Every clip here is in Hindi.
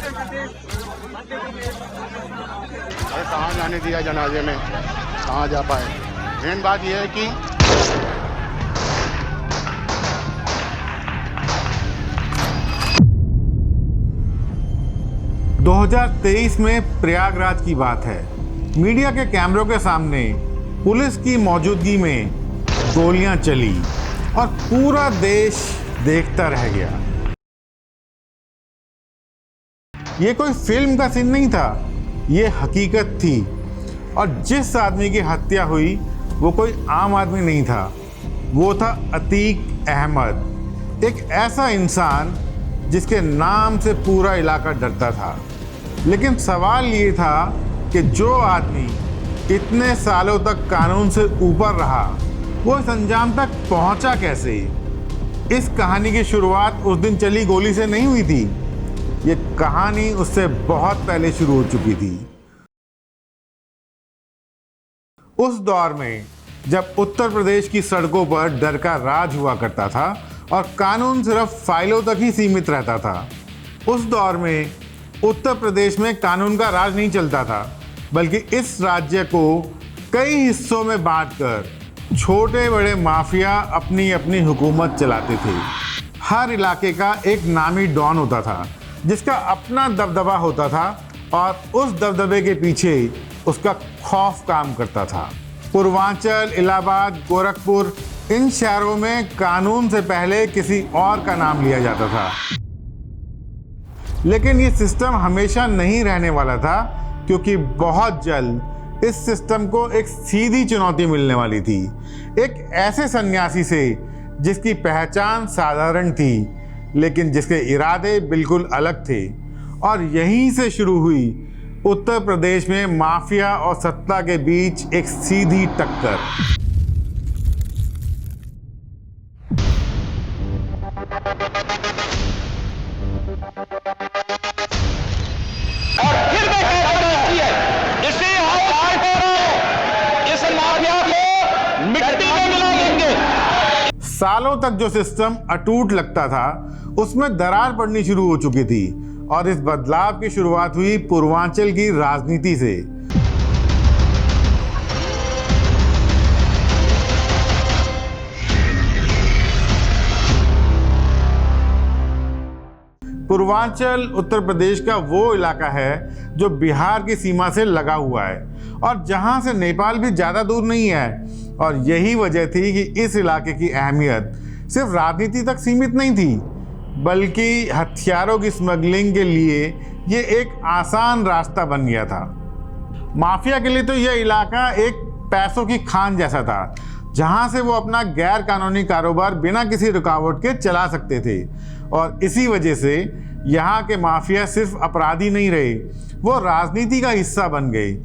अरे कहाँ जाने दिया जनाजे में, कहाँ जा पाए। मेन बात यह है कि 2023 में प्रयागराज की बात है। मीडिया के कैमरों के सामने पुलिस की मौजूदगी में गोलियां चली और पूरा देश देखता रह गया। ये कोई फिल्म का सीन नहीं था, ये हकीकत थी। और जिस आदमी की हत्या हुई वो कोई आम आदमी नहीं था, वो था अतीक अहमद, एक ऐसा इंसान जिसके नाम से पूरा इलाका डरता था। लेकिन सवाल ये था कि जो आदमी इतने सालों तक कानून से ऊपर रहा, वो इस अंजाम तक पहुंचा कैसे। इस कहानी की शुरुआत उस दिन चली गोली से नहीं हुई थी, ये कहानी उससे बहुत पहले शुरू हो चुकी थी। उस दौर में जब उत्तर प्रदेश की सड़कों पर डर का राज हुआ करता था और कानून सिर्फ फाइलों तक ही सीमित रहता था, उस दौर में उत्तर प्रदेश में कानून का राज नहीं चलता था, बल्कि इस राज्य को कई हिस्सों में बांटकर छोटे बड़े माफिया अपनी अपनी हुकूमत चलाते थे। हर इलाके का एक नामी डॉन होता था जिसका अपना दबदबा होता था और उस दबदबे के पीछे उसका खौफ काम करता था। पूर्वांचल, इलाहाबाद, गोरखपुर, इन शहरों में कानून से पहले किसी और का नाम लिया जाता था। लेकिन ये सिस्टम हमेशा नहीं रहने वाला था, क्योंकि बहुत जल्द इस सिस्टम को एक सीधी चुनौती मिलने वाली थी, एक ऐसे सन्यासी से जिसकी पहचान साधारण थी लेकिन जिसके इरादे बिल्कुल अलग थे। और यहीं से शुरू हुई उत्तर प्रदेश में माफिया और सत्ता के बीच एक सीधी टक्कर। सालों तक जो सिस्टम अटूट लगता था, उसमें दरार पड़नी शुरू हो चुकी थी और इस बदलाव की शुरुआत हुई पूर्वांचल की राजनीति से। पूर्वांचल उत्तर प्रदेश का वो इलाका है जो बिहार की सीमा से लगा हुआ है और जहां से नेपाल भी ज़्यादा दूर नहीं है। और यही वजह थी कि इस इलाके की अहमियत सिर्फ राजनीति तक सीमित नहीं थी, बल्कि हथियारों की स्मगलिंग के लिए ये एक आसान रास्ता बन गया था। माफिया के लिए तो यह इलाका एक पैसों की खान जैसा था, जहां से वो अपना गैर कानूनी कारोबार बिना किसी रुकावट के चला सकते थे। और इसी वजह से यहाँ के माफिया सिर्फ अपराधी नहीं रहे, वो राजनीति का हिस्सा बन गए।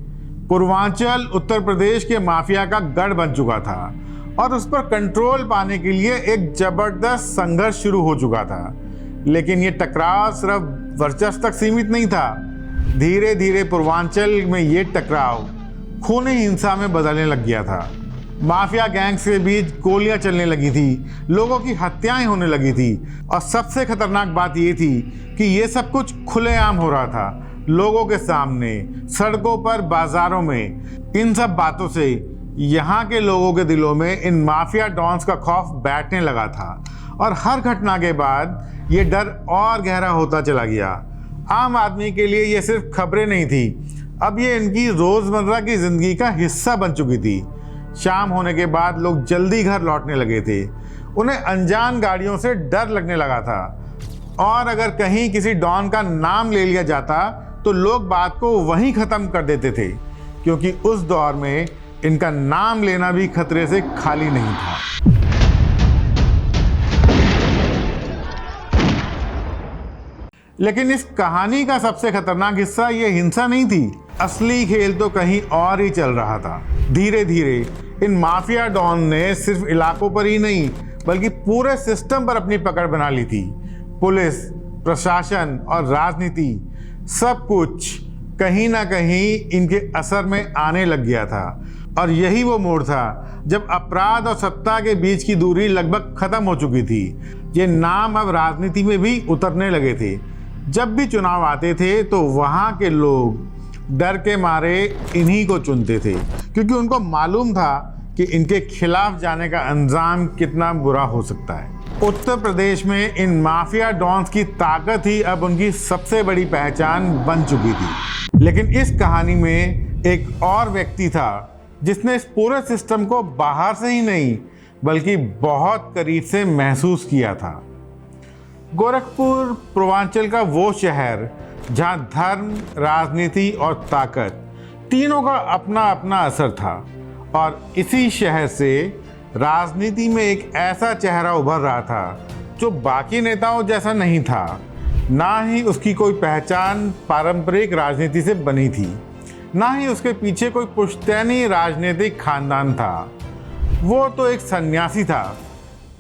पूर्वांचल उत्तर प्रदेश के माफिया का गढ़ बन चुका था और उस पर कंट्रोल पाने के लिए एक जबरदस्त संघर्ष शुरू हो चुका था। लेकिन ये टकराव सिर्फ वर्चस्व तक सीमित नहीं था। धीरे धीरे पूर्वांचल में ये टकराव खूनी हिंसा में बदलने लग गया था। माफिया गैंग्स के बीच गोलियां चलने लगी थी, लोगों की हत्याएं होने लगी थी और सबसे खतरनाक बात ये थी कि ये सब कुछ खुलेआम हो रहा था, लोगों के सामने, सड़कों पर, बाजारों में। इन सब बातों से यहाँ के लोगों के दिलों में इन माफिया डॉन्स का खौफ बैठने लगा था और हर घटना के बाद ये डर और गहरा होता चला गया। आम आदमी के लिए ये सिर्फ खबरें नहीं थी, अब ये इनकी रोज़मर्रा की ज़िंदगी का हिस्सा बन चुकी थी। शाम होने के बाद लोग जल्दी घर लौटने लगे थे, उन्हें अनजान गाड़ियों से डर लगने लगा था और अगर कहीं किसी डॉन का नाम ले लिया जाता तो लोग बात को वहीं ख़त्म कर देते थे, क्योंकि उस दौर में इनका नाम लेना भी खतरे से खाली नहीं था। लेकिन इस कहानी का सबसे खतरनाक हिस्सा ये हिंसा नहीं थी, असली खेल तो कहीं और ही चल रहा था। धीरे धीरे इन माफिया डॉन ने सिर्फ इलाकों पर ही नहीं बल्कि पूरे सिस्टम पर अपनी पकड़ बना ली थी। पुलिस, प्रशासन और राजनीति, सब कुछ कहीं ना कहीं इनके असर में आने लग गया था। और यही वो मोड़ था जब अपराध और सत्ता के बीच की दूरी लगभग खत्म हो चुकी थी। ये नाम अब राजनीति में भी उतरने लगे थे। जब भी चुनाव आते थे तो वहाँ के लोग डर के मारे इन्हीं को चुनते थे, क्योंकि उनको मालूम था कि इनके खिलाफ जाने का अंजाम कितना बुरा हो सकता है। उत्तर प्रदेश में इन माफिया डॉन्स की ताकत ही अब उनकी सबसे बड़ी पहचान बन चुकी थी। लेकिन इस कहानी में एक और व्यक्ति था जिसने इस पूरे सिस्टम को बाहर से ही नहीं बल्कि बहुत करीब से महसूस किया था। गोरखपुर पूर्वांचल का वो शहर जहां धर्म, राजनीति और ताकत तीनों का अपना अपना असर था, और इसी शहर से राजनीति में एक ऐसा चेहरा उभर रहा था जो बाकी नेताओं जैसा नहीं था। ना ही उसकी कोई पहचान पारंपरिक राजनीति से बनी थी, ना ही उसके पीछे कोई पुश्तैनी राजनीतिक खानदान था। वो तो एक सन्यासी था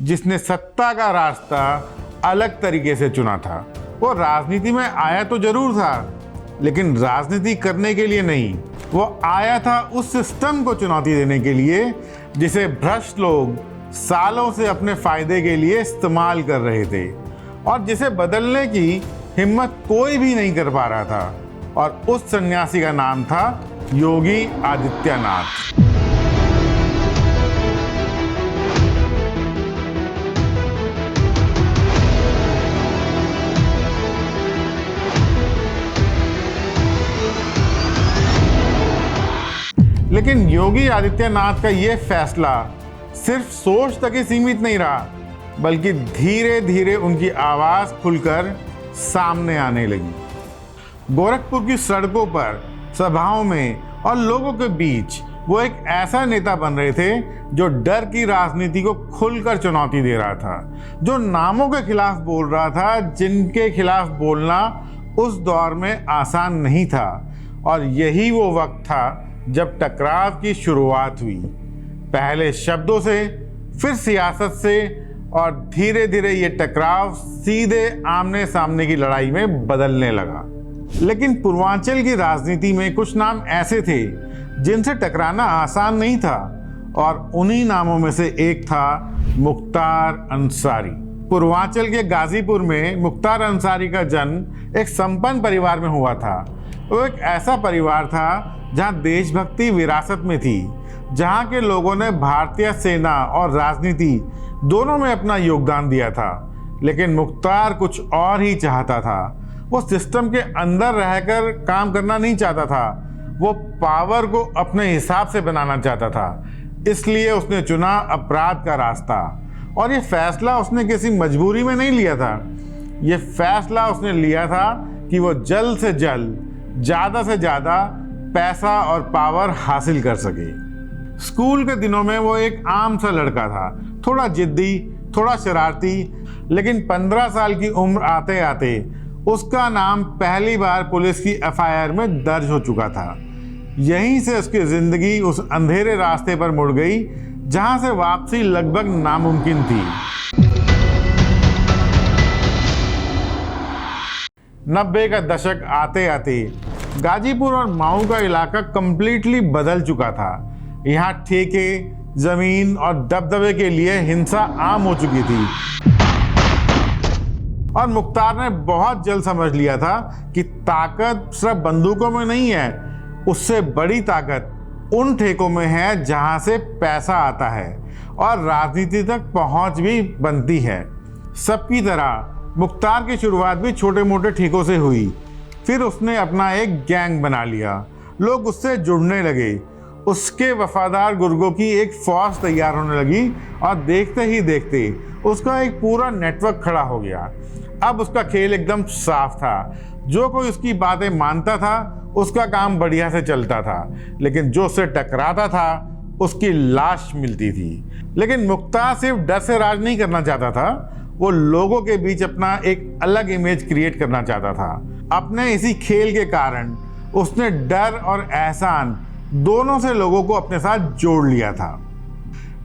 जिसने सत्ता का रास्ता अलग तरीके से चुना था। वो राजनीति में आया तो जरूर था, लेकिन राजनीति करने के लिए नहीं। वो आया था उस सिस्टम को चुनौती देने के लिए जिसे भ्रष्ट लोग सालों से अपने फायदे के लिए इस्तेमाल कर रहे थे, और जिसे बदलने की हिम्मत कोई भी नहीं कर पा रहा था। और उस सन्यासी का नाम था योगी आदित्यनाथ। लेकिन योगी आदित्यनाथ का ये फैसला सिर्फ सोच तक ही सीमित नहीं रहा, बल्कि धीरे धीरे उनकी आवाज खुलकर सामने आने लगी। गोरखपुर की सड़कों पर, सभाओं में और लोगों के बीच वो एक ऐसा नेता बन रहे थे जो डर की राजनीति को खुलकर चुनौती दे रहा था, जो नामों के खिलाफ बोल रहा था जिनके खिलाफ बोलना उस दौर में आसान नहीं था। और यही वो वक्त था जब टकराव की शुरुआत हुई, पहले शब्दों से, फिर सियासत से, और धीरे धीरे ये टकराव सीधे आमने सामने की लड़ाई में बदलने लगा। लेकिन पूर्वांचल की राजनीति में कुछ नाम ऐसे थे जिनसे टकराना आसान नहीं था, और उन्हीं नामों में से एक था मुख्तार अंसारी। पूर्वांचल के गाजीपुर में मुख्तार अंसारी का जन्म एक संपन्न परिवार में हुआ था। वो एक ऐसा परिवार था जहां देशभक्ति विरासत में थी, जहां के लोगों ने भारतीय सेना और राजनीति दोनों में अपना योगदान दिया था। लेकिन मुख्तार कुछ और ही चाहता था। वो सिस्टम के अंदर रहकर काम करना नहीं चाहता था, वो पावर को अपने हिसाब से बनाना चाहता था। इसलिए उसने चुना अपराध का रास्ता, और ये फैसला उसने किसी मजबूरी में नहीं लिया था। ये फैसला उसने लिया था कि वो जल्द से जल्द ज़्यादा से ज़्यादा पैसा और पावर हासिल कर सके। स्कूल के दिनों में वो एक आम सा लड़का था, थोड़ा जिद्दी, थोड़ा शरारती, लेकिन 15 साल की उम्र आते आते उसका नाम पहली बार पुलिस की एफआईआर में दर्ज हो चुका था। यहीं से उसकी जिंदगी उस अंधेरे रास्ते पर मुड़ गई जहां से वापसी लगभग नामुमकिन थी। 90 का दशक आते आते गाजीपुर और माऊ का इलाका कंप्लीटली बदल चुका था। यहाँ ठेके, जमीन और दबदबे के लिए हिंसा आम हो चुकी थी, और मुख्तार ने बहुत जल्द समझ लिया था कि ताकत सिर्फ बंदूकों में नहीं है, उससे बड़ी ताकत उन ठेकों में है जहां से पैसा आता है और राजनीति तक पहुंच भी बनती है। सबकी तरह मुख्तार की शुरुआत भी छोटे मोटे ठेकों से हुई। फिर उसने अपना एक गैंग बना लिया, लोग उससे जुड़ने लगे, उसके वफादार गुर्गों की एक फौज तैयार होने लगी, और देखते ही देखते उसका एक पूरा नेटवर्क खड़ा हो गया। अब उसका खेल एकदम साफ था। जो कोई उसकी बातें मानता था उसका काम बढ़िया से चलता था, लेकिन जो उससे टकराता था उसकी लाश मिलती थी। लेकिन मुख्तार सिर्फ डर से राज नहीं करना चाहता था, वो लोगों के बीच अपना एक अलग इमेज क्रिएट करना चाहता था। अपने इसी खेल के कारण उसने डर और एहसान दोनों से लोगों को अपने साथ जोड़ लिया था।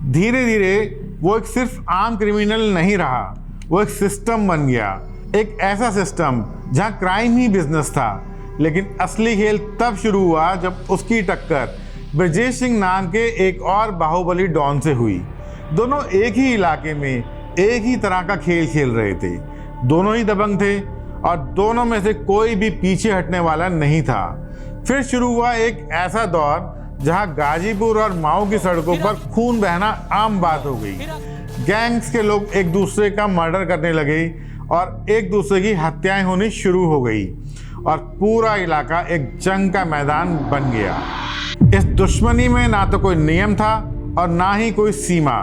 धीरे धीरे वो एक सिर्फ आम क्रिमिनल नहीं रहा, वो एक सिस्टम बन गया। एक ऐसा सिस्टम जहां क्राइम ही बिजनेस था। लेकिन असली खेल तब शुरू हुआ जब उसकी टक्कर ब्रजेश सिंह नाम के एक और बाहुबली डॉन से हुई। दोनों एक ही इलाके में एक ही तरह का खेल खेल रहे थे, दोनों ही दबंग थे, और दोनों में से कोई भी पीछे हटने वाला नहीं था। फिर शुरू हुआ एक ऐसा दौर जहां गाजीपुर और माऊ की सड़कों पर खून बहना आम बात हो गई। गैंग्स के लोग एक दूसरे का मर्डर करने लगे और एक दूसरे की हत्याएं होनी शुरू हो गई और पूरा इलाका एक जंग का मैदान बन गया। इस दुश्मनी में ना तो कोई नियम था और ना ही कोई सीमा।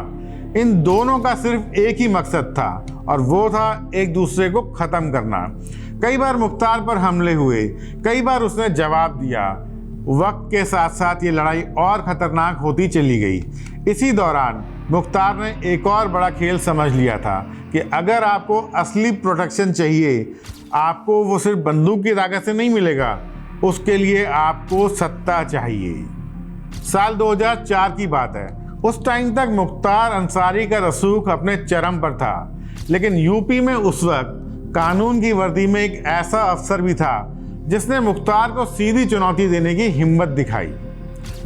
इन दोनों का सिर्फ एक ही मकसद था और वो था एक दूसरे को खत्म करना। कई बार मुख्तार पर हमले हुए, कई बार उसने जवाब दिया। वक्त के साथ साथ ये लड़ाई और खतरनाक होती चली गई। इसी दौरान मुख्तार ने एक और बड़ा खेल समझ लिया था कि अगर आपको असली प्रोटेक्शन चाहिए, आपको वो सिर्फ बंदूक की ताकत से नहीं मिलेगा, उसके लिए आपको सत्ता चाहिए। साल 2004 की बात है। उस टाइम तक मुख्तार अंसारी का रसूख अपने चरम पर था, लेकिन यूपी में उस वक्त कानून की वर्दी में एक ऐसा अफसर भी था जिसने मुख्तार को सीधी चुनौती देने की हिम्मत दिखाई।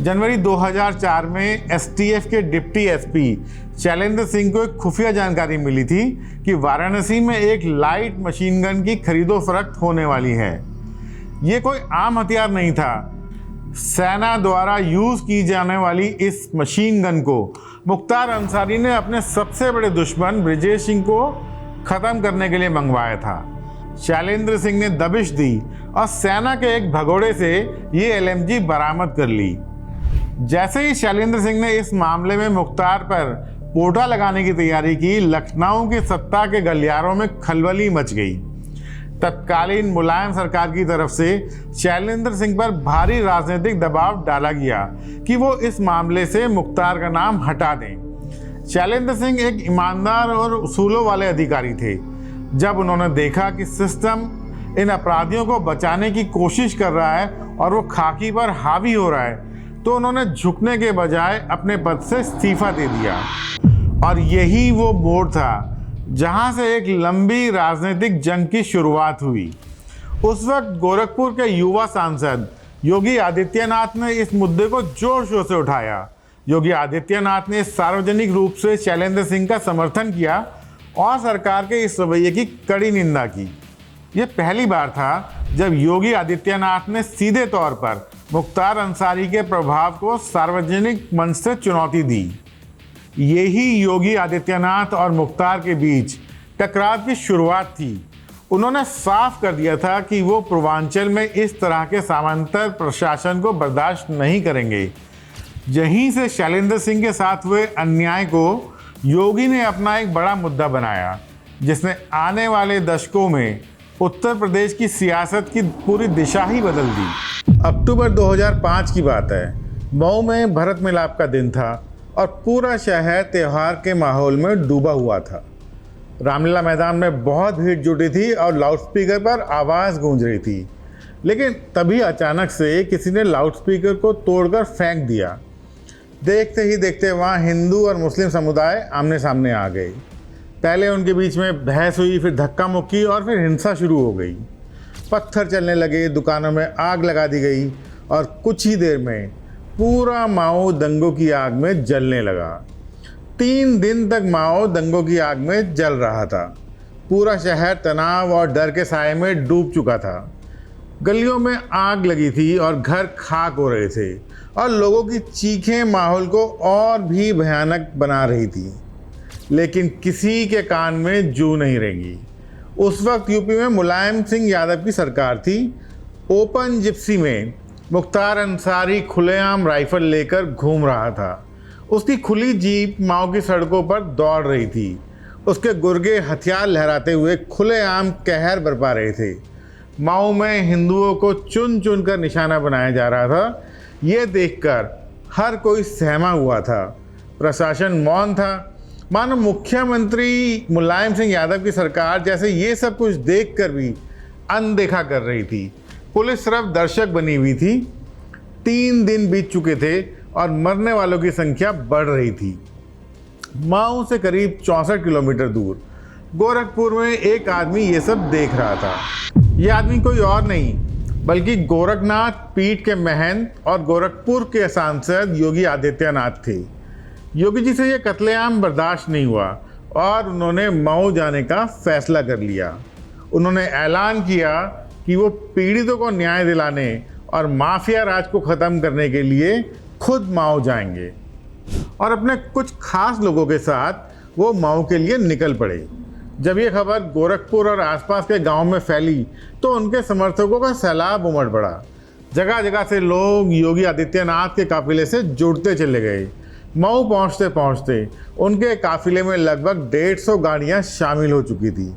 जनवरी 2004 में एसटीएफ के डिप्टी एसपी शैलेंद्र सिंह को एक खुफिया जानकारी मिली थी कि वाराणसी में एक लाइट मशीन गन की खरीदो फरोख्त होने वाली है। ये कोई आम हथियार नहीं था। सेना द्वारा यूज की जाने वाली इस मशीन गन को मुख्तार अंसारी ने अपने सबसे बड़े दुश्मन ब्रिजेश सिंह को खत्म करने के लिए मंगवाया था। शैलेंद्र सिंह ने दबिश दी और सेना के एक भगोड़े से ये एलएमजी बरामद कर ली। जैसे ही शैलेंद्र सिंह ने इस मामले में मुख्तार पर पोटा लगाने की तैयारी की, लखनऊ की सत्ता के गलियारों में खलबली मच गई। तत्कालीन मुलायम सरकार की तरफ से शैलेंद्र सिंह पर भारी राजनीतिक दबाव डाला गया कि वो इस मामले से मुख्तार का नाम हटा दें। शैलेंद्र सिंह एक ईमानदार और उसूलों वाले अधिकारी थे। जब उन्होंने देखा कि सिस्टम इन अपराधियों को बचाने की कोशिश कर रहा है और वो खाकी पर हावी हो रहा है, तो उन्होंने झुकने के बजाय अपने पद से इस्तीफा दे दिया। और यही वो मोड़ था जहां से एक लंबी राजनीतिक जंग की शुरुआत हुई। उस वक्त गोरखपुर के युवा सांसद योगी आदित्यनाथ ने इस मुद्दे को जोर शोर से उठाया। योगी आदित्यनाथ ने सार्वजनिक रूप से शैलेंद्र सिंह का समर्थन किया और सरकार के इस रवैये की कड़ी निंदा की। यह पहली बार था जब योगी आदित्यनाथ ने सीधे तौर पर मुख्तार अंसारी के प्रभाव को सार्वजनिक मंच से चुनौती दी। यही योगी आदित्यनाथ और मुख्तार के बीच टकराव की शुरुआत थी। उन्होंने साफ कर दिया था कि वो पूर्वांचल में इस तरह के सामंतर प्रशासन को बर्दाश्त नहीं करेंगे। यहीं से शैलेंद्र सिंह के साथ हुए अन्याय को योगी ने अपना एक बड़ा मुद्दा बनाया, जिसने आने वाले दशकों में उत्तर प्रदेश की सियासत की पूरी दिशा ही बदल दी। अक्टूबर 2005 की बात है। मऊ में भरत मिलाप का दिन था और पूरा शहर त्योहार के माहौल में डूबा हुआ था। रामलीला मैदान में बहुत भीड़ जुटी थी और लाउडस्पीकर पर आवाज़ गूंज रही थी। लेकिन तभी अचानक से किसी ने लाउडस्पीकर को तोड़कर फेंक दिया। देखते ही देखते वहाँ हिंदू और मुस्लिम समुदाय आमने सामने आ गए। पहले उनके बीच में बहस हुई, फिर धक्का मुक्की और फिर हिंसा शुरू हो गई। पत्थर चलने लगे, दुकानों में आग लगा दी गई और कुछ ही देर में पूरा माओ दंगों की आग में जलने लगा। 3 दिन तक माओ दंगों की आग में जल रहा था। पूरा शहर तनाव और डर के साए में डूब चुका था। गलियों में आग लगी थी और घर खाक हो रहे थे और लोगों की चीखें माहौल को और भी भयानक बना रही थी। लेकिन किसी के कान में जू नहीं रेंगी। उस वक्त यूपी में मुलायम सिंह यादव की सरकार थी। ओपन जिप्सी में मुख्तार अंसारी खुलेआम राइफल लेकर घूम रहा था। उसकी खुली जीप माओ की सड़कों पर दौड़ रही थी। उसके गुर्गे हथियार लहराते हुए खुलेआम कहर बरपा रहे थे। माओ में हिंदुओं को चुन चुन कर निशाना बनाया जा रहा था। ये देखकर हर कोई सहमा हुआ था। प्रशासन मौन था, मानो मुख्यमंत्री मुलायम सिंह यादव की सरकार जैसे ये सब कुछ देखकर भी अनदेखा कर रही थी। पुलिस सिर्फ दर्शक बनी हुई थी। 3 दिन बीत चुके थे और मरने वालों की संख्या बढ़ रही थी। माऊ से करीब 64 किलोमीटर दूर गोरखपुर में एक आदमी ये सब देख रहा था। ये आदमी कोई और नहीं बल्कि गोरखनाथ पीठ के महंत और गोरखपुर के सांसद योगी आदित्यनाथ थे। योगी जी से ये कत्लेआम बर्दाश्त नहीं हुआ और उन्होंने मऊ जाने का फैसला कर लिया। उन्होंने ऐलान किया कि वो पीड़ितों को न्याय दिलाने और माफिया राज को ख़त्म करने के लिए खुद माओ जाएंगे और अपने कुछ खास लोगों के साथ वो माओ के लिए निकल पड़े। जब ये खबर गोरखपुर और आसपास के गांव में फैली तो उनके समर्थकों का सैलाब उमड़ पड़ा। जगह जगह से लोग योगी आदित्यनाथ के काफिले से जुड़ते चले गए। मऊ पहुंचते पहुंचते उनके काफिले में लगभग 150 गाड़ियां शामिल हो चुकी थी।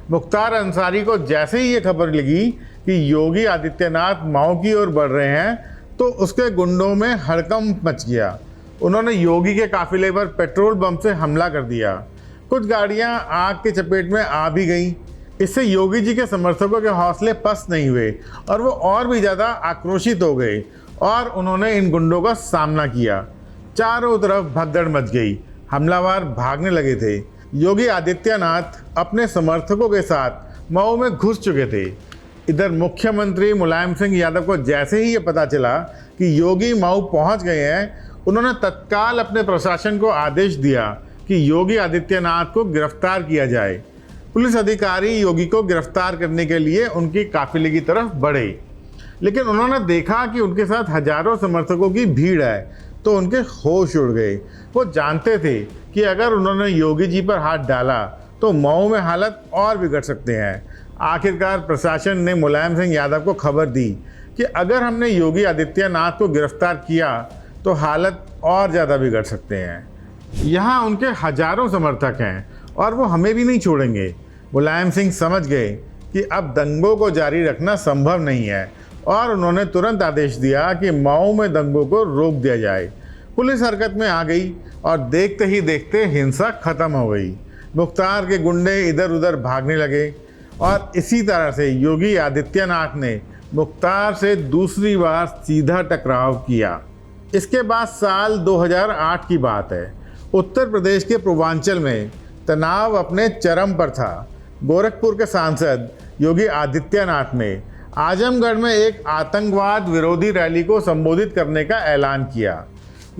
मुख्तार अंसारी को जैसे ही ये खबर लगी कि योगी आदित्यनाथ मऊ की ओर बढ़ रहे हैं तो उसके गुंडों में हड़कंप मच गया। उन्होंने योगी के काफिले पर पेट्रोल बम से हमला कर दिया। कुछ गाड़ियां आग की चपेट में आ भी गईं। इससे योगी जी के समर्थकों के हौसले पस्त नहीं हुए और वो और भी ज़्यादा आक्रोशित हो गए और उन्होंने इन गुंडों का सामना किया। चारों तरफ भगदड़ मच गई। हमलावर भागने लगे थे। योगी आदित्यनाथ अपने समर्थकों के साथ मऊ में घुस चुके थे। इधर मुख्यमंत्री मुलायम सिंह यादव को जैसे ही ये पता चला कि योगी मऊ पहुंच गए हैं, उन्होंने तत्काल अपने प्रशासन को आदेश दिया कि योगी आदित्यनाथ को गिरफ्तार किया जाए। पुलिस अधिकारी योगी को गिरफ्तार करने के लिए उनकी काफिले की तरफ बढ़े, लेकिन उन्होंने देखा कि उनके साथ हजारों समर्थकों की भीड़ है तो उनके होश उड़ गए। वो जानते थे कि अगर उन्होंने योगी जी पर हाथ डाला तो मऊ में हालत और बिगड़ सकते हैं। आखिरकार प्रशासन ने मुलायम सिंह यादव को खबर दी कि अगर हमने योगी आदित्यनाथ को गिरफ्तार किया तो हालत और ज़्यादा बिगड़ सकते हैं। यहाँ उनके हजारों समर्थक हैं और वो हमें भी नहीं छोड़ेंगे। मुलायम सिंह समझ गए कि अब दंगों को जारी रखना संभव नहीं है और उन्होंने तुरंत आदेश दिया कि मऊ में दंगों को रोक दिया जाए। पुलिस हरकत में आ गई और देखते ही देखते हिंसा खत्म हो गई। मुख्तार के गुंडे इधर उधर भागने लगे और इसी तरह से योगी आदित्यनाथ ने मुख्तार से दूसरी बार सीधा टकराव किया। इसके बाद साल 2008 की बात है। उत्तर प्रदेश के पूर्वांचल में तनाव अपने चरम पर था। गोरखपुर के सांसद योगी आदित्यनाथ ने आजमगढ़ में एक आतंकवाद विरोधी रैली को संबोधित करने का ऐलान किया।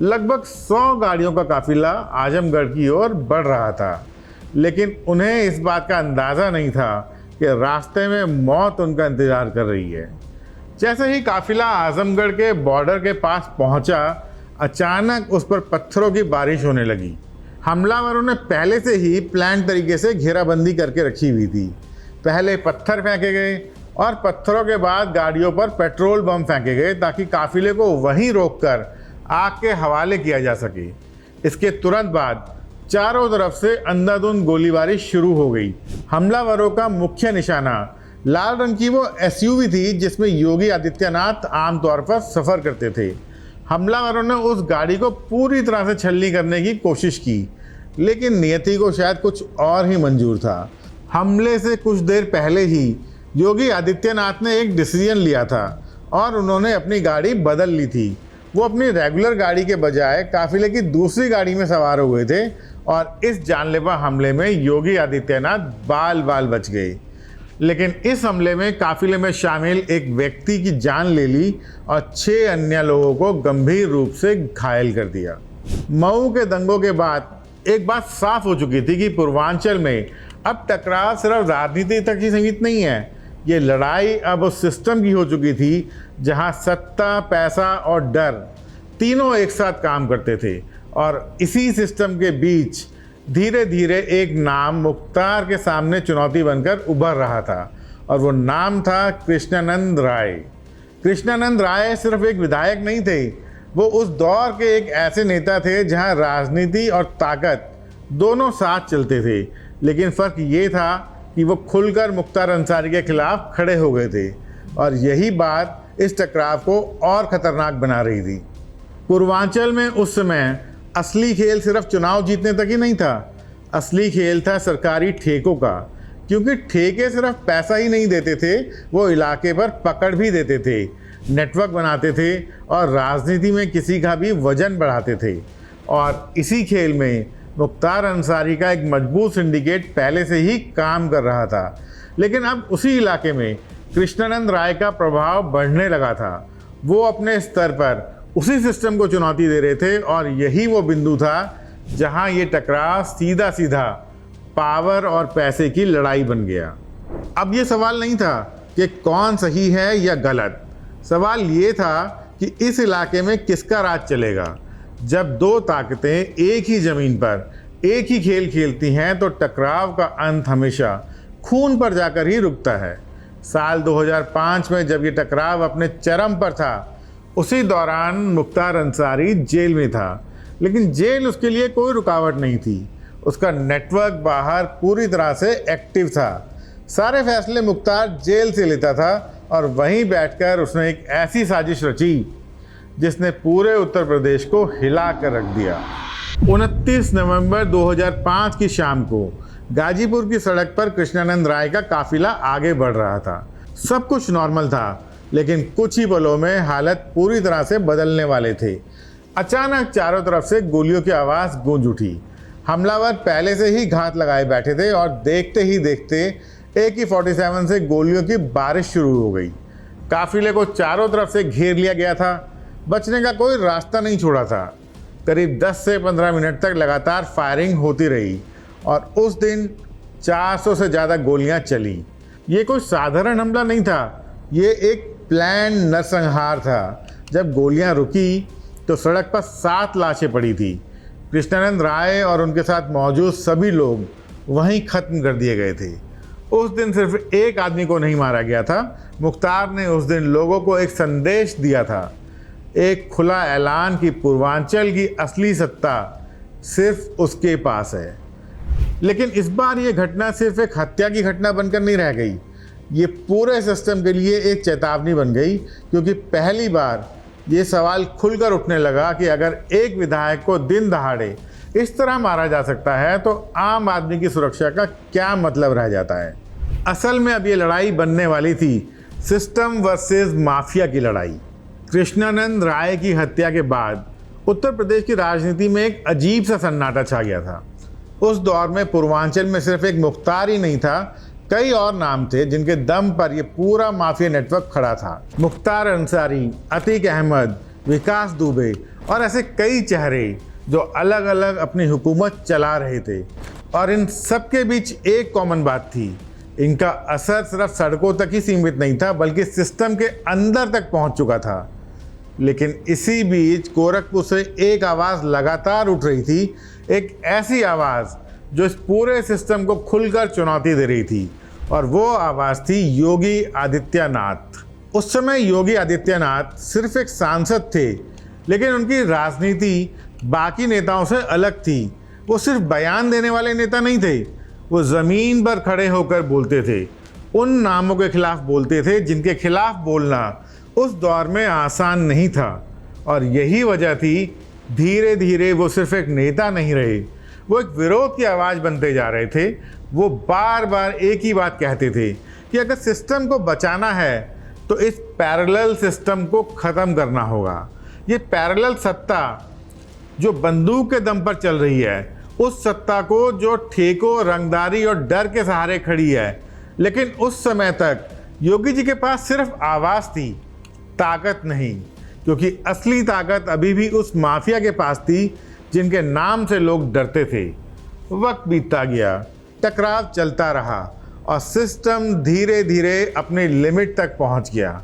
लगभग 100 गाड़ियों का काफिला आजमगढ़ की ओर बढ़ रहा था, लेकिन उन्हें इस बात का अंदाज़ा नहीं था कि रास्ते में मौत उनका इंतज़ार कर रही है। जैसे ही काफिला आजमगढ़ के बॉर्डर के पास पहुंचा, अचानक उस पर पत्थरों की बारिश होने लगी। हमलावरों ने पहले से ही प्लान तरीके से घेराबंदी करके रखी हुई थी। पहले पत्थर फेंके गए और पत्थरों के बाद गाड़ियों पर पेट्रोल बम फेंके गए ताकि काफिले को वहीं रोककर आग के हवाले किया जा सके। इसके तुरंत बाद चारों तरफ से अंधाधुंध गोलीबारी शुरू हो गई। हमलावरों का मुख्य निशाना लाल रंग की वो एसयूवी थी जिसमें योगी आदित्यनाथ आमतौर पर सफ़र करते थे। हमलावरों ने उस गाड़ी को पूरी तरह से छलनी करने की कोशिश की, लेकिन नियति को शायद कुछ और ही मंजूर था। हमले से कुछ देर पहले ही योगी आदित्यनाथ ने एक डिसीजन लिया था और उन्होंने अपनी गाड़ी बदल ली थी। वो अपनी रेगुलर गाड़ी के बजाय काफिले की दूसरी गाड़ी में सवार हुए थे और इस जानलेवा हमले में योगी आदित्यनाथ बाल बाल बच गए। लेकिन इस हमले में काफिले में शामिल एक व्यक्ति की जान ले ली और 6 अन्य लोगों को गंभीर रूप से घायल कर दिया। मऊ के दंगों के बाद एक बात साफ हो चुकी थी कि पूर्वांचल में अब टकराव सिर्फ राजनीति तक ही सीमित नहीं है। ये लड़ाई अब उस सिस्टम की हो चुकी थी जहां सत्ता, पैसा और डर तीनों एक साथ काम करते थे और इसी सिस्टम के बीच धीरे धीरे एक नाम मुख्तार के सामने चुनौती बनकर उभर रहा था और वो नाम था कृष्णानंद राय। कृष्णानंद राय सिर्फ एक विधायक नहीं थे, वो उस दौर के एक ऐसे नेता थे जहां राजनीति और ताकत दोनों साथ चलते थे। लेकिन फ़र्क ये था कि वो खुलकर मुख्तार अंसारी के खिलाफ खड़े हो गए थे और यही बात इस टकराव को और ख़तरनाक बना रही थी। पूर्वांचल में उस समय असली खेल सिर्फ चुनाव जीतने तक ही नहीं था। असली खेल था सरकारी ठेकों का, क्योंकि ठेके सिर्फ पैसा ही नहीं देते थे, वो इलाके पर पकड़ भी देते थे, नेटवर्क बनाते थे और राजनीति में किसी का भी वजन बढ़ाते थे। और इसी खेल में मुख्तार अंसारी का एक मजबूत सिंडिकेट पहले से ही काम कर रहा था। लेकिन अब उसी इलाके में कृष्णानंद राय का प्रभाव बढ़ने लगा था। वो अपने स्तर पर उसी सिस्टम को चुनौती दे रहे थे और यही वो बिंदु था जहां ये टकराव सीधा सीधा पावर और पैसे की लड़ाई बन गया। अब ये सवाल नहीं था कि कौन सही है या गलत, सवाल ये था कि इस इलाके में किसका राज चलेगा। जब दो ताकतें एक ही ज़मीन पर एक ही खेल खेलती हैं तो टकराव का अंत हमेशा खून पर जाकर ही रुकता है। साल 2005 में जब ये टकराव अपने चरम पर था, उसी दौरान मुख्तार अंसारी जेल में था, लेकिन जेल उसके लिए कोई रुकावट नहीं थी। उसका नेटवर्क बाहर पूरी तरह से एक्टिव था। सारे फैसले मुख्तार जेल से लेता था और वहीं बैठकर उसने एक ऐसी साजिश रची जिसने पूरे उत्तर प्रदेश को हिला कर रख दिया। 29 नवंबर 2005 की शाम को गाजीपुर की सड़क पर कृष्णानंद राय का काफिला आगे बढ़ रहा था। सब कुछ नॉर्मल था, लेकिन कुछ ही पलों में हालत पूरी तरह से बदलने वाले थे। अचानक चारों तरफ से गोलियों की आवाज़ गूंज उठी। हमलावर पहले से ही घात लगाए बैठे थे और देखते ही देखते AK-47 से गोलियों की बारिश शुरू हो गई। काफिले को चारों तरफ से घेर लिया गया था, बचने का कोई रास्ता नहीं छोड़ा था। करीब 10 से 15 मिनट तक लगातार फायरिंग होती रही और उस दिन 400 से ज़्यादा गोलियां चली। ये कोई साधारण हमला नहीं था, ये एक प्लान नरसंहार था। जब गोलियां रुकी तो सड़क पर 7 लाशें पड़ी थी। कृष्णानंद राय और उनके साथ मौजूद सभी लोग वहीं ख़त्म कर दिए गए थे। उस दिन सिर्फ एक आदमी को नहीं मारा गया था। मुख्तार ने उस दिन लोगों को एक संदेश दिया था, एक खुला ऐलान कि पूर्वांचल की असली सत्ता सिर्फ उसके पास है। लेकिन इस बार ये घटना सिर्फ एक हत्या की घटना बनकर नहीं रह गई, ये पूरे सिस्टम के लिए एक चेतावनी बन गई, क्योंकि पहली बार ये सवाल खुलकर उठने लगा कि अगर एक विधायक को दिन दहाड़े इस तरह मारा जा सकता है तो आम आदमी की सुरक्षा का क्या मतलब रह जाता है। असल में अब ये लड़ाई बनने वाली थी सिस्टम वर्सेस माफिया की लड़ाई। कृष्णानंद राय की हत्या के बाद उत्तर प्रदेश की राजनीति में एक अजीब सा सन्नाटा छा गया था। उस दौर में पूर्वांचल में सिर्फ एक मुख्तार ही नहीं था, कई और नाम थे जिनके दम पर यह पूरा माफिया नेटवर्क खड़ा था। मुख्तार अंसारी, अतीक अहमद, विकास दुबे और ऐसे कई चेहरे जो अलग अलग अपनी हुकूमत चला रहे थे। और इन सब के बीच एक कॉमन बात थी, इनका असर सिर्फ सड़कों तक ही सीमित नहीं था बल्कि सिस्टम के अंदर तक पहुंच चुका था। लेकिन इसी बीच गोरखपुर से एक आवाज़ लगातार उठ रही थी, एक ऐसी आवाज़ जो इस पूरे सिस्टम को खुलकर चुनौती दे रही थी, और वो आवाज़ थी योगी आदित्यनाथ। उस समय योगी आदित्यनाथ सिर्फ एक सांसद थे, लेकिन उनकी राजनीति बाकी नेताओं से अलग थी। वो सिर्फ बयान देने वाले नेता नहीं थे, वो ज़मीन पर खड़े होकर बोलते थे, उन नामों के खिलाफ बोलते थे जिनके खिलाफ बोलना उस दौर में आसान नहीं था। और यही वजह थी धीरे धीरे वो सिर्फ एक नेता नहीं रहे, वो एक विरोध की आवाज़ बनते जा रहे थे। वो बार बार एक ही बात कहते थे कि अगर सिस्टम को बचाना है तो इस पैरेलल सिस्टम को ख़त्म करना होगा। ये पैरेलल सत्ता जो बंदूक के दम पर चल रही है, उस सत्ता को जो ठेकों, रंगदारी और डर के सहारे खड़ी है। लेकिन उस समय तक योगी जी के पास सिर्फ आवाज़ थी, ताकत नहीं, क्योंकि असली ताकत अभी भी उस माफिया के पास थी जिनके नाम से लोग डरते थे। वक्त बीतता गया, टकराव चलता रहा और सिस्टम धीरे धीरे अपनी लिमिट तक पहुंच गया।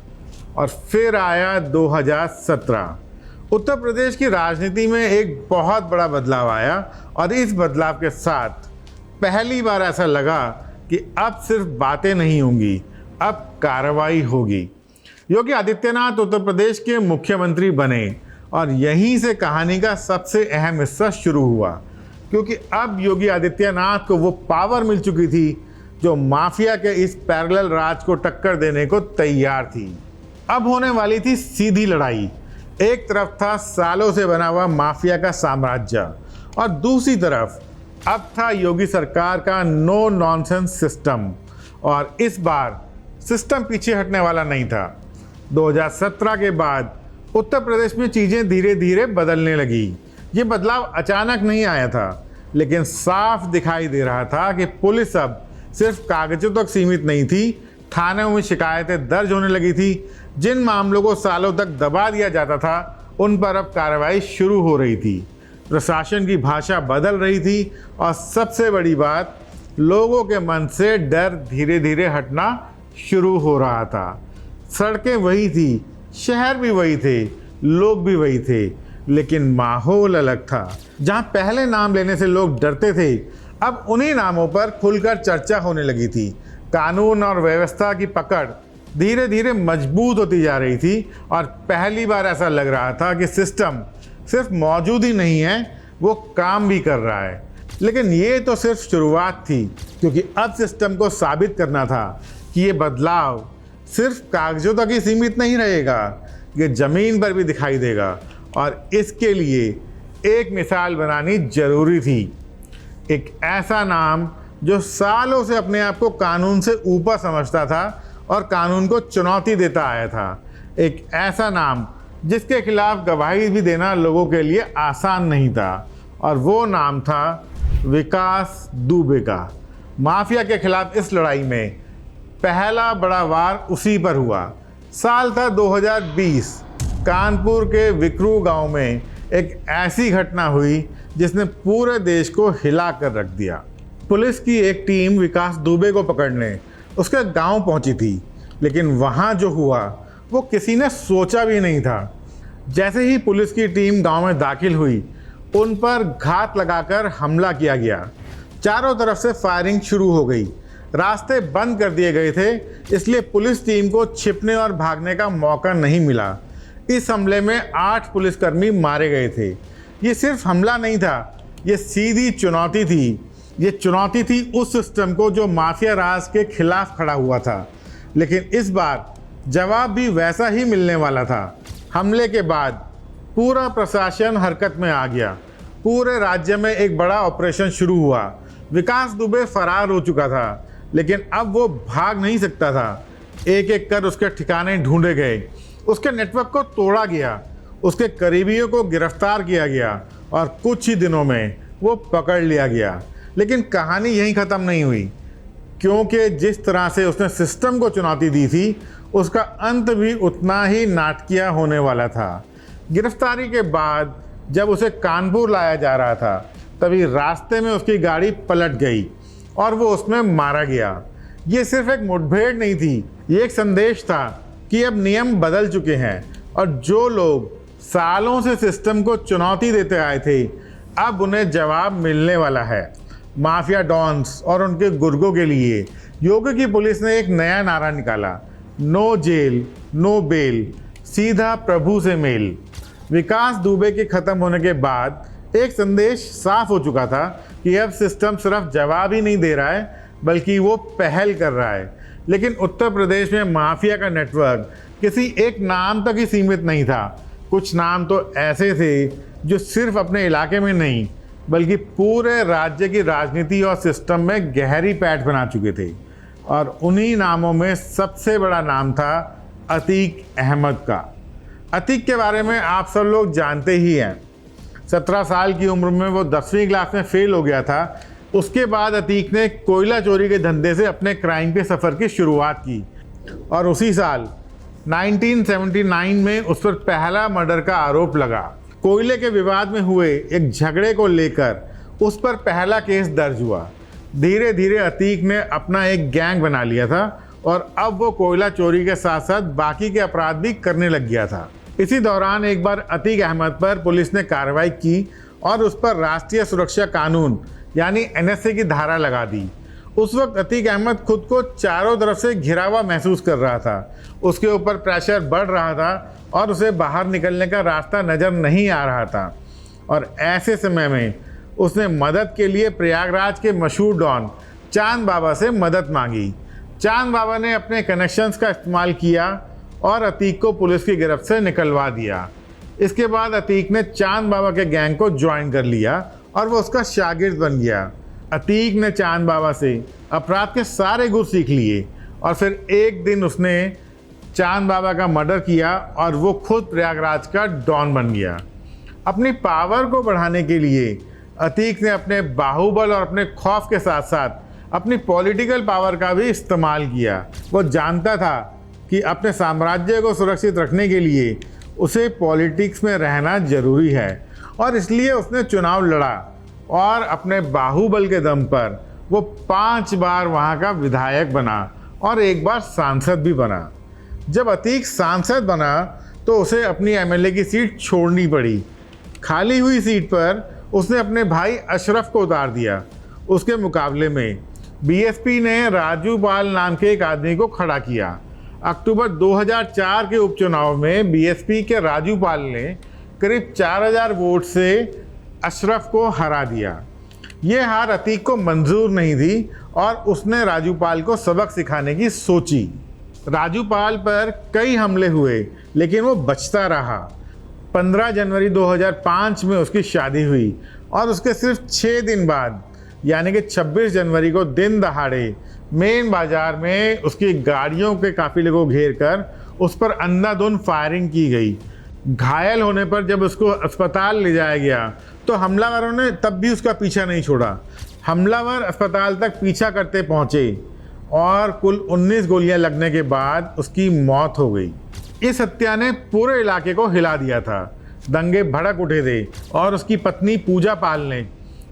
और फिर आया 2017। उत्तर प्रदेश की राजनीति में एक बहुत बड़ा बदलाव आया और इस बदलाव के साथ पहली बार ऐसा लगा कि अब सिर्फ बातें नहीं होंगी, अब कार्रवाई होगी। योगी आदित्यनाथ उत्तर प्रदेश के मुख्यमंत्री बने और यहीं से कहानी का सबसे अहम हिस्सा शुरू हुआ, क्योंकि अब योगी आदित्यनाथ को वो पावर मिल चुकी थी जो माफिया के इस पैरेलल राज को टक्कर देने को तैयार थी। अब होने वाली थी सीधी लड़ाई। एक तरफ था सालों से बना हुआ माफिया का साम्राज्य और दूसरी तरफ अब था योगी सरकार का नो नॉनसेंस सिस्टम। और इस बार सिस्टम पीछे हटने वाला नहीं था। 2017 के बाद उत्तर प्रदेश में चीज़ें धीरे धीरे बदलने लगी। ये बदलाव अचानक नहीं आया था, लेकिन साफ दिखाई दे रहा था कि पुलिस अब सिर्फ कागजों तक सीमित नहीं थी, थानों में शिकायतें दर्ज होने लगी थी। जिन मामलों को सालों तक दबा दिया जाता था, उन पर अब कार्रवाई शुरू हो रही थी। प्रशासन की भाषा बदल रही थी और सबसे बड़ी बात, लोगों के मन से डर धीरे धीरे हटना शुरू हो रहा था। सड़कें वही थी, शहर भी वही थे, लोग भी वही थे, लेकिन माहौल अलग था। जहां पहले नाम लेने से लोग डरते थे, अब उन्हीं नामों पर खुलकर चर्चा होने लगी थी। कानून और व्यवस्था की पकड़ धीरे धीरे मजबूत होती जा रही थी और पहली बार ऐसा लग रहा था कि सिस्टम सिर्फ मौजूद ही नहीं है, वो काम भी कर रहा है। लेकिन ये तो सिर्फ शुरुआत थी, क्योंकि अब सिस्टम को साबित करना था कि ये बदलाव सिर्फ कागजों तक ही सीमित नहीं रहेगा, ये ज़मीन पर भी दिखाई देगा। और इसके लिए एक मिसाल बनानी जरूरी थी। एक ऐसा नाम जो सालों से अपने आप को कानून से ऊपर समझता था और कानून को चुनौती देता आया था। एक ऐसा नाम जिसके खिलाफ गवाही भी देना लोगों के लिए आसान नहीं था, और वो नाम था विकास दुबे का। माफिया के खिलाफ इस लड़ाई में पहला बड़ा वार उसी पर हुआ। साल था 2020। कानपुर के विकरू गांव में एक ऐसी घटना हुई जिसने पूरे देश को हिला कर रख दिया। पुलिस की एक टीम विकास दुबे को पकड़ने उसके गांव पहुंची थी, लेकिन वहां जो हुआ वो किसी ने सोचा भी नहीं था। जैसे ही पुलिस की टीम गांव में दाखिल हुई, उन पर घात लगाकर हमला किया गया। चारों तरफ से फायरिंग शुरू हो गई। रास्ते बंद कर दिए गए थे, इसलिए पुलिस टीम को छिपने और भागने का मौका नहीं मिला। इस हमले में 8 पुलिसकर्मी मारे गए थे। ये सिर्फ हमला नहीं था, ये सीधी चुनौती थी। ये चुनौती थी उस सिस्टम को जो माफिया राज के खिलाफ खड़ा हुआ था। लेकिन इस बार जवाब भी वैसा ही मिलने वाला था। हमले के बाद पूरा प्रशासन हरकत में आ गया। पूरे राज्य में एक बड़ा ऑपरेशन शुरू हुआ। विकास दुबे फरार हो चुका था, लेकिन अब वो भाग नहीं सकता था। एक एक कर उसके ठिकाने ढूंढे गए, उसके नेटवर्क को तोड़ा गया, उसके करीबियों को गिरफ्तार किया गया और कुछ ही दिनों में वो पकड़ लिया गया। लेकिन कहानी यहीं ख़त्म नहीं हुई, क्योंकि जिस तरह से उसने सिस्टम को चुनौती दी थी, उसका अंत भी उतना ही नाटकीय होने वाला था। गिरफ्तारी के बाद जब उसे कानपुर लाया जा रहा था, तभी रास्ते में उसकी गाड़ी पलट गई और वो उसमें मारा गया। ये सिर्फ एक मुठभेड़ नहीं थी, ये एक संदेश था कि अब नियम बदल चुके हैं और जो लोग सालों से सिस्टम को चुनौती देते आए थे, अब उन्हें जवाब मिलने वाला है। माफिया डॉन्स और उनके गुर्गों के लिए योगी की पुलिस ने एक नया नारा निकाला, नो जेल नो बेल, सीधा प्रभु से मेल। विकास दुबे के खत्म होने के बाद एक संदेश साफ हो चुका था कि अब सिस्टम सिर्फ जवाब ही नहीं दे रहा है, बल्कि वो पहल कर रहा है। लेकिन उत्तर प्रदेश में माफिया का नेटवर्क किसी एक नाम तक ही सीमित नहीं था। कुछ नाम तो ऐसे थे जो सिर्फ अपने इलाके में नहीं, बल्कि पूरे राज्य की राजनीति और सिस्टम में गहरी पैठ बना चुके थे। और उन्हीं नामों में सबसे बड़ा नाम था अतीक अहमद का। अतीक के बारे में आप सब लोग जानते ही हैं। 17 साल की उम्र में वो 10वीं क्लास में फेल हो गया था। उसके बाद अतीक ने कोयला चोरी के धंधे से अपने क्राइम के सफ़र की शुरुआत की और उसी साल 1979 में उस पर पहला मर्डर का आरोप लगा। कोयले के विवाद में हुए एक झगड़े को लेकर उस पर पहला केस दर्ज हुआ। धीरे धीरे अतीक ने अपना एक गैंग बना लिया था और अब वो कोयला चोरी के साथ साथ बाकी के अपराध भी करने लग गया था। इसी दौरान एक बार अतीक अहमद पर पुलिस ने कार्रवाई की और उस पर राष्ट्रीय सुरक्षा कानून यानी NSA की धारा लगा दी। उस वक्त अतीक अहमद खुद को चारों तरफ से घिरा हुआ महसूस कर रहा था। उसके ऊपर प्रेशर बढ़ रहा था और उसे बाहर निकलने का रास्ता नज़र नहीं आ रहा था। और ऐसे समय में उसने मदद के लिए प्रयागराज के मशहूर डॉन चांद बाबा से मदद मांगी। चांद बाबा ने अपने कनेक्शंस का इस्तेमाल किया और अतीक को पुलिस की गिरफ्त से निकलवा दिया। इसके बाद अतीक ने चांद बाबा के गैंग को ज्वाइन कर लिया और वो उसका शागिर्द बन गया। अतीक ने चांद बाबा से अपराध के सारे गुर सीख लिए और फिर एक दिन उसने चांद बाबा का मर्डर किया और वो खुद प्रयागराज का डॉन बन गया। अपनी पावर को बढ़ाने के लिए अतीक ने अपने बाहुबल और अपने खौफ के साथ साथ अपनी पॉलिटिकल पावर का भी इस्तेमाल किया। वो जानता था कि अपने साम्राज्य को सुरक्षित रखने के लिए उसे पॉलिटिक्स में रहना जरूरी है और इसलिए उसने चुनाव लड़ा और अपने बाहुबल के दम पर वो 5 बार वहाँ का विधायक बना और 1 बार सांसद भी बना। जब अतीक सांसद बना तो उसे अपनी एमएलए की सीट छोड़नी पड़ी। खाली हुई सीट पर उसने अपने भाई अशरफ को उतार दिया। उसके मुकाबले में बीएसपी ने राजू पाल नाम के एक आदमी को खड़ा किया। अक्टूबर 2004 के उपचुनाव में बीएसपी के राजू पाल ने करीब 4000 वोट से अशरफ को हरा दिया। ये हार अतीक को मंजूर नहीं थी और उसने राजू पाल को सबक सिखाने की सोची। राजू पाल पर कई हमले हुए लेकिन वो बचता रहा। 15 जनवरी 2005 में उसकी शादी हुई और उसके सिर्फ 6 दिन बाद यानी कि 26 जनवरी को दिन दहाड़े मेन बाजार में उसकी गाड़ियों के काफिले को घेर कर उस पर अंधाधुंध फायरिंग की गई। घायल होने पर जब उसको अस्पताल ले जाया गया तो हमलावरों ने तब भी उसका पीछा नहीं छोड़ा। हमलावर अस्पताल तक पीछा करते पहुंचे और कुल 19 गोलियां लगने के बाद उसकी मौत हो गई। इस हत्या ने पूरे इलाके को हिला दिया था। दंगे भड़क उठे थे और उसकी पत्नी पूजा पाल ने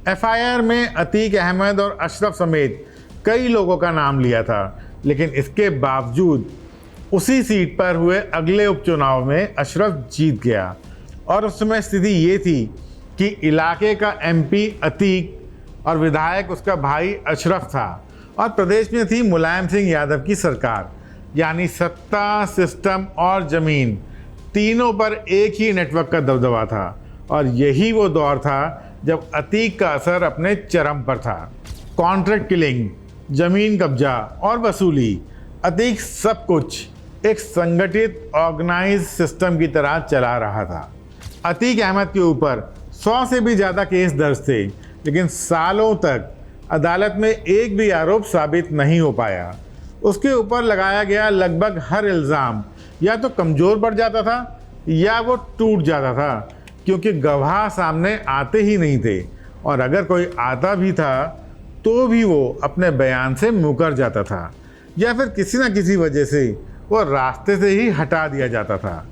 एफआईआर में अतीक अहमद और अशरफ समेत कई लोगों का नाम लिया था, लेकिन इसके बावजूद उसी सीट पर हुए अगले उपचुनाव में अशरफ जीत गया। और उस समय स्थिति ये थी कि इलाके का एमपी अतीक और विधायक उसका भाई अशरफ था और प्रदेश में थी मुलायम सिंह यादव की सरकार। यानी सत्ता, सिस्टम और ज़मीन तीनों पर एक ही नेटवर्क का दबदबा था और यही वो दौर था जब अतीक का असर अपने चरम पर था। कॉन्ट्रैक्ट किलिंग, ज़मीन कब्जा और वसूली, अतीक सब कुछ एक संगठित ऑर्गेनाइज सिस्टम की तरह चला रहा था। अतीक अहमद के ऊपर 100 से भी ज़्यादा केस दर्ज थे, लेकिन सालों तक अदालत में एक भी आरोप साबित नहीं हो पाया। उसके ऊपर लगाया गया लगभग हर इल्ज़ाम या तो कमज़ोर पड़ जाता था या वो टूट जाता था, क्योंकि गवाह सामने आते ही नहीं थे और अगर कोई आता भी था तो भी वो अपने बयान से मुकर जाता था या फिर किसी न किसी वजह से वो रास्ते से ही हटा दिया जाता था।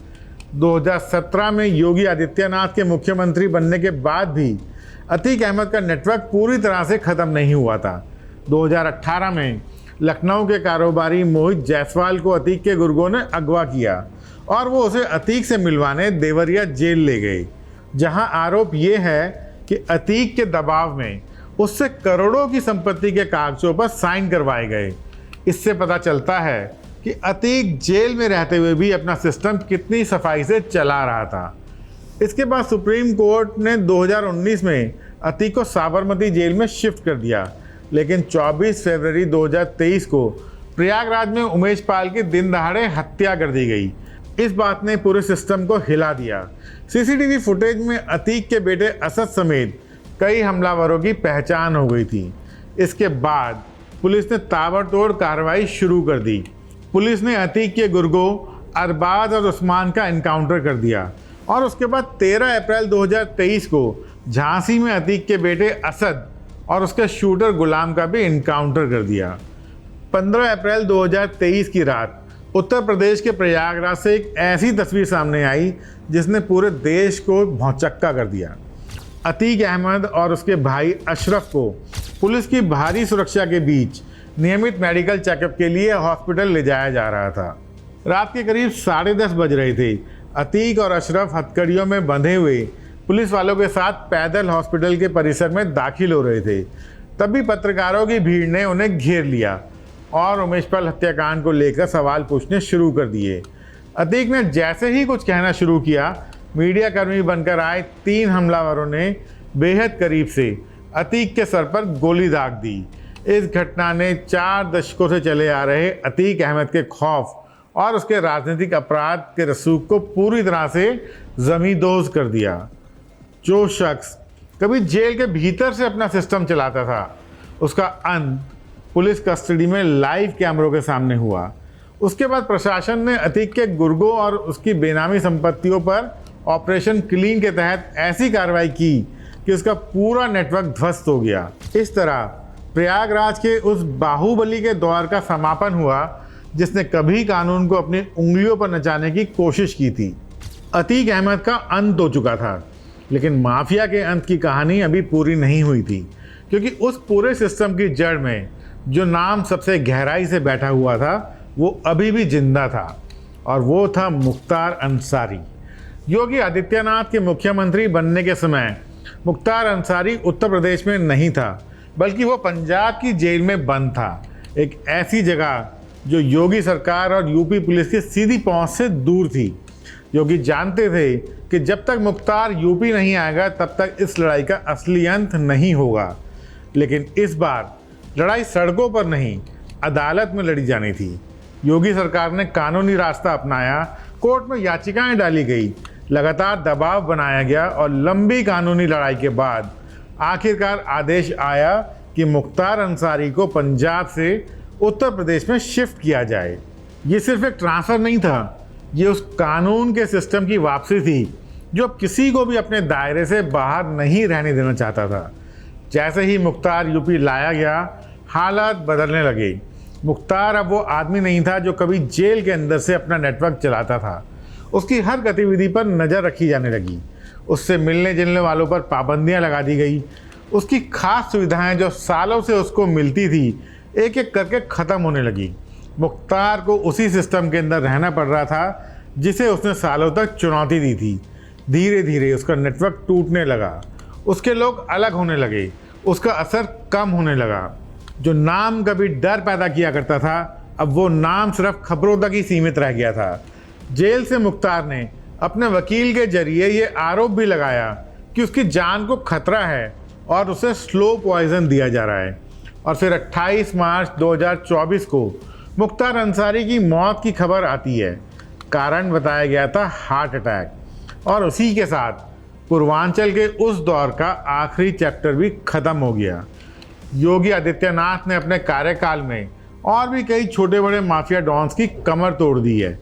2017 में योगी आदित्यनाथ के मुख्यमंत्री बनने के बाद भी अतीक अहमद का नेटवर्क पूरी तरह से ख़त्म नहीं हुआ था। 2018 में लखनऊ के कारोबारी मोहित जायसवाल को अतीक के गुर्गों ने अगवा किया और वो उसे अतीक से मिलवाने देवरिया जेल ले गए, जहां आरोप ये है कि अतीक के दबाव में उससे करोड़ों की संपत्ति के कागजों पर साइन करवाए गए। इससे पता चलता है कि अतीक जेल में रहते हुए भी अपना सिस्टम कितनी सफाई से चला रहा था। इसके बाद सुप्रीम कोर्ट ने 2019 में अतीक को साबरमती जेल में शिफ्ट कर दिया, लेकिन 24 फरवरी 2023 को प्रयागराज में उमेश पाल की दिन दहाड़े हत्या कर दी गई। इस बात ने पूरे सिस्टम को हिला दिया। सीसीटीवी फुटेज में अतीक के बेटे असद समेत कई हमलावरों की पहचान हो गई थी। इसके बाद पुलिस ने ताबड़तोड़ कार्रवाई शुरू कर दी। पुलिस ने अतीक के गुर्गों अरबाज और उस्मान का इनकाउंटर कर दिया और उसके बाद 13 अप्रैल 2023 को झांसी में अतीक के बेटे असद और उसके शूटर गुलाम का भी इनकाउंटर कर दिया। 15 अप्रैल 2023 की रात उत्तर प्रदेश के प्रयागराज से एक ऐसी तस्वीर सामने आई जिसने पूरे देश को भौचक्का कर दिया। अतीक अहमद और उसके भाई अशरफ को पुलिस की भारी सुरक्षा के बीच नियमित मेडिकल चेकअप के लिए हॉस्पिटल ले जाया जा रहा था। रात के करीब 10:30 बज रहे थे। अतीक और अशरफ हथकड़ियों में बंधे हुए पुलिस वालों के साथ पैदल हॉस्पिटल के परिसर में दाखिल हो रहे थे। तभी पत्रकारों की भीड़ ने उन्हें घेर लिया और उमेश पाल हत्याकांड को लेकर सवाल पूछने शुरू कर दिए। अतीक ने जैसे ही कुछ कहना शुरू किया, मीडिया कर्मी बनकर आए 3 हमलावरों ने बेहद करीब से अतीक के सर पर गोली दाग दी। इस घटना ने 4 दशकों से चले आ रहे अतीक अहमद के खौफ और उसके राजनीतिक अपराध के रसूख को पूरी तरह से ज़मींदोज़ कर दिया। जो शख्स कभी जेल के भीतर से अपना सिस्टम चलाता था, उसका अंत पुलिस कस्टडी में लाइव कैमरों के सामने हुआ। उसके बाद प्रशासन ने अतीक के गुर्गों और उसकी बेनामी संपत्तियों पर ऑपरेशन क्लीन के तहत ऐसी कार्रवाई की कि उसका पूरा नेटवर्क ध्वस्त हो गया। इस तरह प्रयागराज के उस बाहुबली के दौर का समापन हुआ जिसने कभी कानून को अपनी उंगलियों पर नचाने की कोशिश की थी। अतीक अहमद का अंत हो चुका था, लेकिन माफिया के अंत की कहानी अभी पूरी नहीं हुई थी। क्योंकि उस पूरे सिस्टम की जड़ में जो नाम सबसे गहराई से बैठा हुआ था वो अभी भी जिंदा था, और वो था मुख्तार अंसारी। योगी आदित्यनाथ के मुख्यमंत्री बनने के समय मुख्तार अंसारी उत्तर प्रदेश में नहीं था, बल्कि वो पंजाब की जेल में बंद था, एक ऐसी जगह जो योगी सरकार और यूपी पुलिस की सीधी पहुंच से दूर थी। योगी जानते थे कि जब तक मुख्तार यूपी नहीं आएगा तब तक इस लड़ाई का असली अंत नहीं होगा। लेकिन इस बार लड़ाई सड़कों पर नहीं, अदालत में लड़ी जानी थी। योगी सरकार ने कानूनी रास्ता अपनाया, कोर्ट में याचिकाएं डाली गई, लगातार दबाव बनाया गया और लंबी कानूनी लड़ाई के बाद आखिरकार आदेश आया कि मुख्तार अंसारी को पंजाब से उत्तर प्रदेश में शिफ्ट किया जाए। ये सिर्फ एक ट्रांसफ़र नहीं था, ये उस कानून के सिस्टम की वापसी थी जो किसी को भी अपने दायरे से बाहर नहीं रहने देना चाहता था। जैसे ही मुख्तार यूपी लाया गया, हालात बदलने लगे। मुख्तार अब वो आदमी नहीं था जो कभी जेल के अंदर से अपना नेटवर्क चलाता था। उसकी हर गतिविधि पर नज़र रखी जाने लगी, उससे मिलने जुलने वालों पर पाबंदियां लगा दी गई। उसकी खास सुविधाएं जो सालों से उसको मिलती थी एक एक करके ख़त्म होने लगी। मुख्तार को उसी सिस्टम के अंदर रहना पड़ रहा था जिसे उसने सालों तक चुनौती दी थी। धीरे धीरे उसका नेटवर्क टूटने लगा, उसके लोग अलग होने लगे, उसका असर कम होने लगा। जो नाम कभी डर पैदा किया करता था, अब वो नाम सिर्फ खबरों तक ही सीमित रह गया था। जेल से मुख्तार ने अपने वकील के जरिए ये आरोप भी लगाया कि उसकी जान को खतरा है और उसे स्लो पॉइजन दिया जा रहा है। और फिर 28 मार्च 2024 को मुख्तार अंसारी की मौत की खबर आती है। कारण बताया गया था हार्ट अटैक, और उसी के साथ पूर्वांचल के उस दौर का आखिरी चैप्टर भी खत्म हो गया। योगी आदित्यनाथ ने अपने कार्यकाल में और भी कई छोटे बड़े माफिया डॉन्स की कमर तोड़ दी है।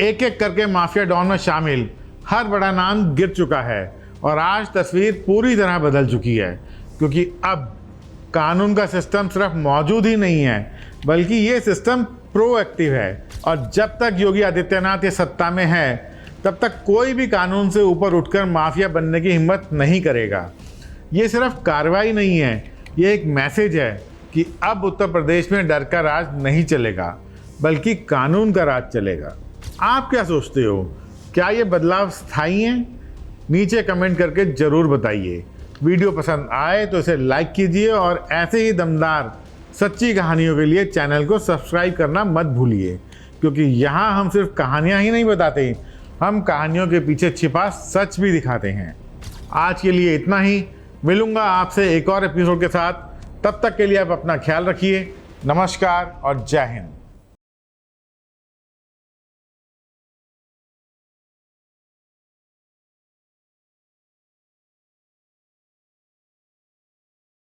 एक एक करके माफिया डॉन में शामिल हर बड़ा नाम गिर चुका है, और आज तस्वीर पूरी तरह बदल चुकी है, क्योंकि अब कानून का सिस्टम सिर्फ मौजूद ही नहीं है, बल्कि ये सिस्टम प्रोएक्टिव है। और जब तक योगी आदित्यनाथ ये सत्ता में है, तब तक कोई भी कानून से ऊपर उठकर माफिया बनने की हिम्मत नहीं करेगा। ये सिर्फ कार्रवाई नहीं है, ये एक मैसेज है कि अब उत्तर प्रदेश में डर का राज नहीं चलेगा, बल्कि कानून का राज चलेगा। आप क्या सोचते हो? क्या ये बदलाव स्थायी हैं? नीचे कमेंट करके ज़रूर बताइए। वीडियो पसंद आए तो इसे लाइक कीजिए, और ऐसे ही दमदार सच्ची कहानियों के लिए चैनल को सब्सक्राइब करना मत भूलिए, क्योंकि यहाँ हम सिर्फ कहानियाँ ही नहीं बताते, हम कहानियों के पीछे छिपा सच भी दिखाते हैं। आज के लिए इतना ही, मिलूँगा आपसे एक और एपिसोड के साथ। तब तक के लिए आप अपना ख्याल रखिए। नमस्कार और जय हिंद।